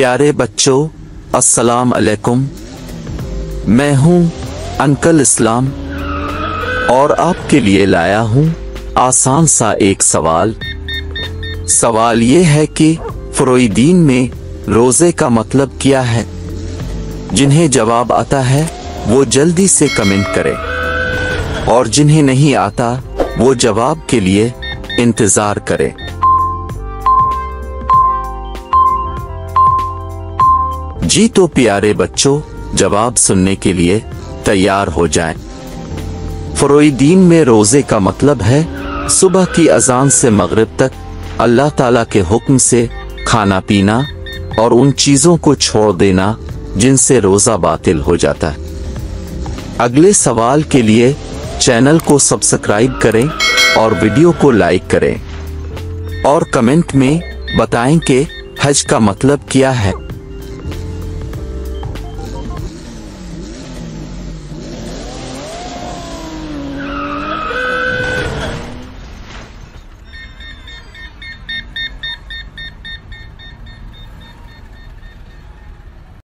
प्यारे बच्चों, अस्सलाम अलैकुम। मैं हूं अंकल इस्लाम और आपके लिए लाया हूं आसान सा एक सवाल। सवाल ये है कि फ्रोइदीन में रोजे का मतलब क्या है। जिन्हें जवाब आता है वो जल्दी से कमेंट करें और जिन्हें नहीं आता वो जवाब के लिए इंतजार करें। जी तो प्यारे बच्चों, जवाब सुनने के लिए तैयार हो जाएं। फ्रोइदीन में रोजे का मतलब है सुबह की अजान से मगरिब तक अल्लाह ताला के हुक्म से खाना पीना और उन चीजों को छोड़ देना जिनसे रोजा बातिल हो जाता है। अगले सवाल के लिए चैनल को सब्सक्राइब करें और वीडियो को लाइक करें और कमेंट में बताएं कि हज का मतलब क्या है।